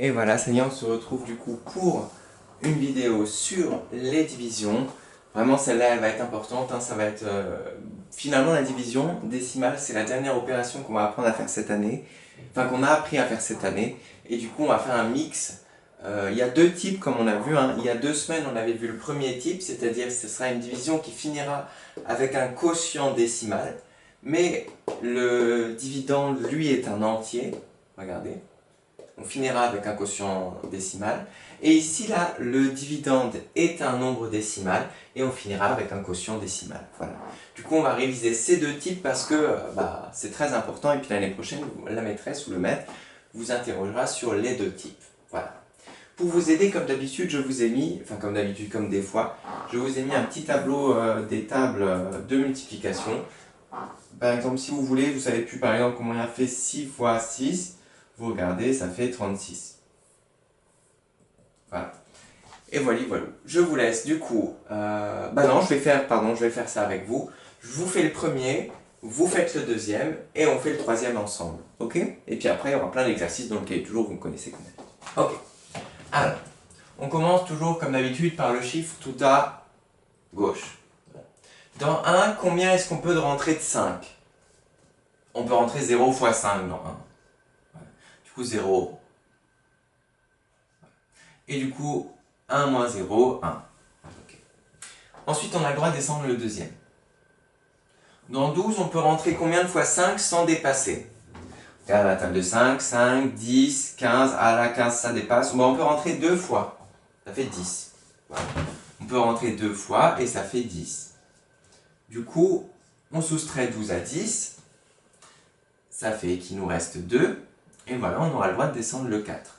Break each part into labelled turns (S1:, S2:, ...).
S1: Et voilà, ça y est, on se retrouve du coup pour une vidéo sur les divisions. Vraiment, celle-là, elle va être importante, hein, ça va être... Finalement, la division décimale, c'est la dernière opération qu'on va apprendre à faire cette année. Enfin, qu'on a appris à faire cette année. Et du coup, on va faire un mix. Il y a deux types, comme on a vu. Hein. Il y a 2 semaines, on avait vu le premier type, c'est-à-dire que ce sera une division qui finira avec un quotient décimal. Mais le dividende, lui, est un entier. Regardez. On finira avec un quotient décimal. Et ici, là, le dividende est un nombre décimal et on finira avec un quotient décimal. Voilà. Du coup, on va réviser ces deux types parce que c'est très important. Et puis l'année prochaine, la maîtresse ou le maître vous interrogera sur les deux types. Voilà. Pour vous aider, comme d'habitude, je vous ai mis, enfin comme d'habitude, comme des fois, je vous ai mis un petit tableau des tables de multiplication. Par exemple, si vous voulez, vous savez plus par exemple comment on a fait 6 fois 6. Vous regardez, ça fait 36. Voilà. Et voilà, voilà. Je vous laisse du coup... non, je vais faire ça avec vous. Je vous fais le premier, vous faites le deuxième, et on fait le troisième ensemble. Ok? Et puis après, il y aura plein d'exercices dans le cahier toujours, vous me connaissez comme d'habitude. Ok. Alors, on commence toujours comme d'habitude par le chiffre tout à gauche. Dans 1, combien est-ce qu'on peut rentrer de 5? On peut rentrer 0 fois 5 dans 1. Du coup, 0. Et du coup, 1 moins 0, 1. Okay. Ensuite, on a le droit de descendre le deuxième. Dans 12, on peut rentrer combien de fois 5 sans dépasser? Regarde la table de 5, 5, 10, 15, ah là 15 ça dépasse. Bon, on peut rentrer 2 fois, ça fait 10. Voilà. On peut rentrer 2 fois et ça fait 10. Du coup, on soustrait 12 à 10, ça fait qu'il nous reste 2. Et voilà, on aura le droit de descendre le 4.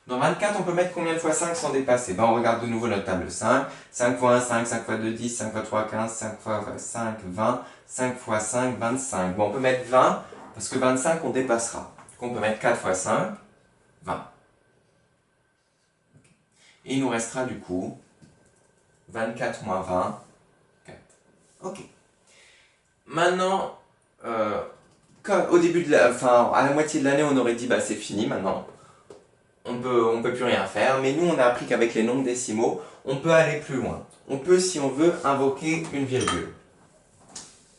S1: Dans 24, on peut mettre combien de fois 5 sans dépasser? On regarde de nouveau notre table 5. 5 fois 1, 5, 5 fois 2, 10, 5 fois 3, 15, 5 fois 5, 20, 5 fois 5, 25. Bon, on peut mettre 20, parce que 25, on dépassera. Donc on peut mettre 4 fois 5, 20. Et il nous restera du coup 24 moins 20, 4. Ok. Maintenant, au début de à la moitié de l'année, on aurait dit c'est fini maintenant. On peut plus rien faire, mais nous on a appris qu'avec les nombres décimaux, on peut aller plus loin. On peut, si on veut, invoquer une virgule.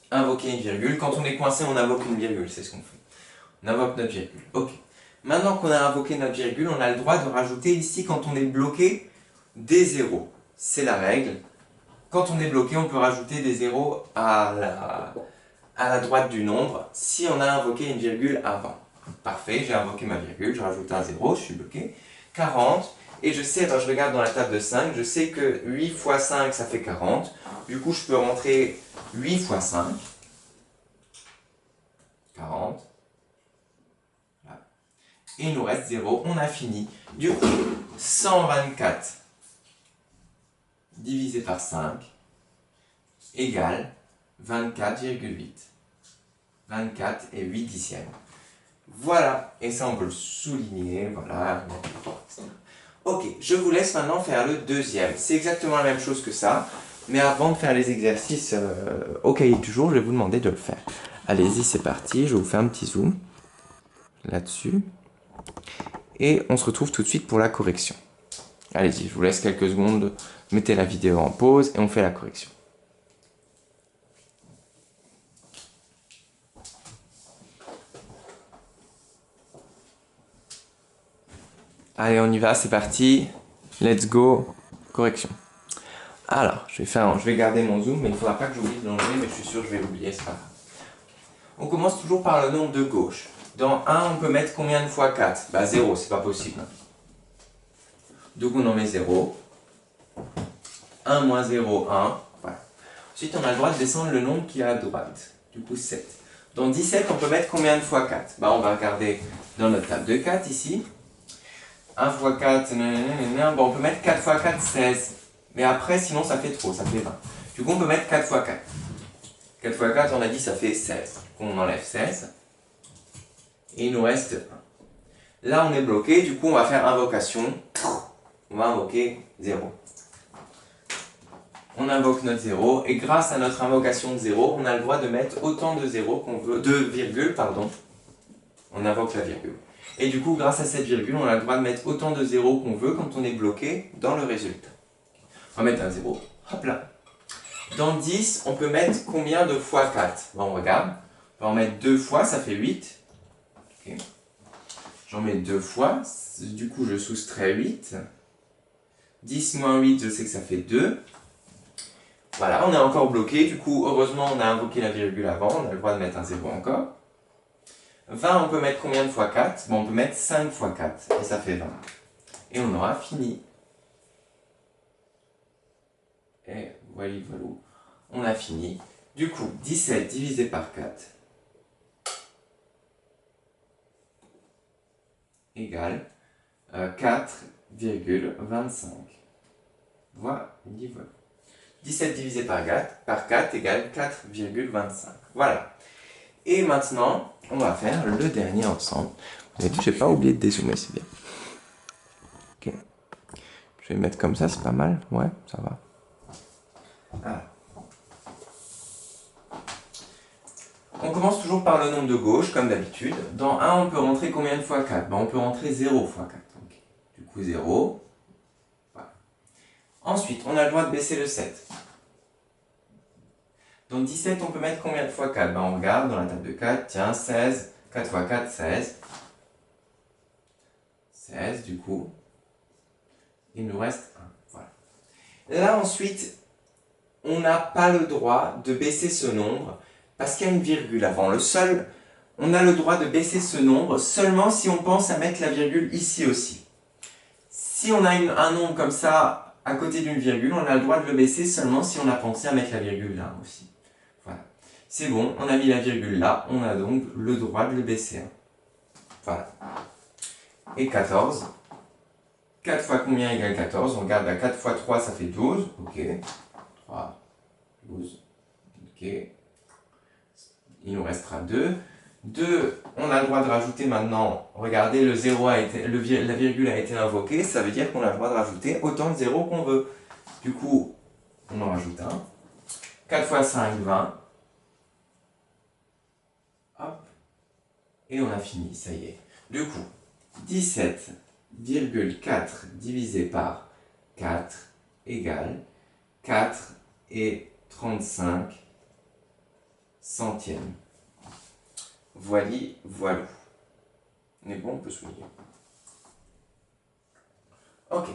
S1: Invoquer une virgule. Quand on est coincé, on invoque une virgule, c'est ce qu'on fait. On invoque notre virgule. Ok. Maintenant qu'on a invoqué notre virgule, on a le droit de rajouter ici, quand on est bloqué, des zéros. C'est la règle. Quand on est bloqué, on peut rajouter des zéros à la droite du nombre, si on a invoqué une virgule avant. Parfait, j'ai invoqué ma virgule, je rajoute un 0, je suis bloqué. 40, et je sais, je regarde dans la table de 5, je sais que 8 fois 5, ça fait 40. Du coup, je peux rentrer 8 fois 5. 40. Voilà. Et il nous reste 0, on a fini. Du coup, 124 divisé par 5 égale 24,8. 24 et 8 dixièmes. Voilà, et ça on peut le souligner, voilà. Ok, je vous laisse maintenant faire le deuxième. C'est exactement la même chose que ça, mais avant de faire les exercices au cahier du jour, je vais vous demander de le faire. Allez-y, c'est parti, je vous fais un petit zoom là-dessus. Et on se retrouve tout de suite pour la correction. Allez-y, je vous laisse quelques secondes, mettez la vidéo en pause et on fait la correction. Allez, on y va, c'est parti. Let's go. Correction. Alors, je vais garder mon zoom, mais il ne faudra pas que j'oublie de l'enlever, mais je suis sûr que je vais l'oublier, c'est pas grave. On commence toujours par le nombre de gauche. Dans 1, on peut mettre combien de fois 4? 0, c'est pas possible. Donc on en met 0. 1 moins 0, 1. Voilà. Ensuite, on a le droit de descendre le nombre qui est à droite. Du coup, 7. Dans 17, on peut mettre combien de fois 4? On va regarder dans notre table de 4 ici. 1 fois 4, on peut mettre 4 fois 4, 16. Mais après, sinon, ça fait trop, ça fait 20. Du coup, on peut mettre 4 fois 4. 4 fois 4, on a dit, ça fait 16. Du coup, on enlève 16. Et il nous reste 1. Là, on est bloqué, du coup, on va faire invocation. On va invoquer 0. On invoque notre 0, et grâce à notre invocation de 0, on a le droit de mettre autant de 0 qu'on veut, de virgules, pardon. On invoque la virgule. Et du coup, grâce à cette virgule, on a le droit de mettre autant de zéros qu'on veut quand on est bloqué dans le résultat. On va mettre un 0. Hop là. Dans 10, on peut mettre combien de fois 4? On regarde. On peut en mettre 2 fois, ça fait 8. Okay. J'en mets 2 fois. Du coup, je soustrais 8. 10 moins 8, je sais que ça fait 2. Voilà, on est encore bloqué. Du coup, heureusement, on a invoqué la virgule avant. On a le droit de mettre un 0 encore. 20, on peut mettre combien de fois 4? Bon, on peut mettre 5 fois 4. Et ça fait 20. Et on aura fini. Et voilà, voilà. On a fini. Du coup, 17 divisé par 4 égale 4,25. Voilà, 17 divisé par 4 égale 4,25. Voilà. Et maintenant, on va faire le dernier ensemble. Vous avez vu, je n'ai pas oublié de dézoomer, c'est bien. Ok. Je vais mettre comme ça, c'est pas mal. Ouais, ça va. Voilà. On commence toujours par le nombre de gauche, comme d'habitude. Dans 1, on peut rentrer combien de fois 4? On peut rentrer 0 fois 4. Okay. Du coup, 0. Voilà. Ensuite, on a le droit de baisser le 7. Dans 17, on peut mettre combien de fois 4? On regarde dans la table de 4. Tiens, 16. 4 fois 4, 16. 16, du coup. Il nous reste 1. Voilà. Là, ensuite, on n'a pas le droit de baisser ce nombre parce qu'il y a une virgule avant. On a le droit de baisser ce nombre seulement si on pense à mettre la virgule ici aussi. Si on a un nombre comme ça à côté d'une virgule, on a le droit de le baisser seulement si on a pensé à mettre la virgule là aussi. Voilà. C'est bon, on a mis la virgule là, on a donc le droit de le baisser. Voilà. Et 14. 4 fois combien égale 14? On regarde à 4 fois 3, ça fait 12. Ok. 3, 12. Ok. Il nous restera 2. 2, on a le droit de rajouter maintenant. Regardez, la virgule a été invoquée. Ça veut dire qu'on a le droit de rajouter autant de zéros qu'on veut. Du coup, on en rajoute un. 4 fois 5, 20. Hop. Et on a fini, ça y est. Du coup, 17,4 divisé par 4 égale 4 et 35 centièmes. Voilà, voilà. On est bon, on peut souligner. Ok.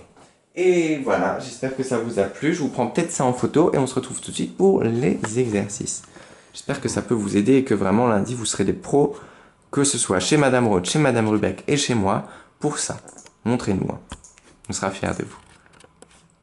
S1: Et voilà, j'espère que ça vous a plu. Je vous prends peut-être ça en photo et on se retrouve tout de suite pour les exercices. J'espère que ça peut vous aider et que vraiment lundi, vous serez des pros, que ce soit chez Madame Roth, chez Madame Rubeck et chez moi, pour ça. Montrez-nous. On sera fiers de vous.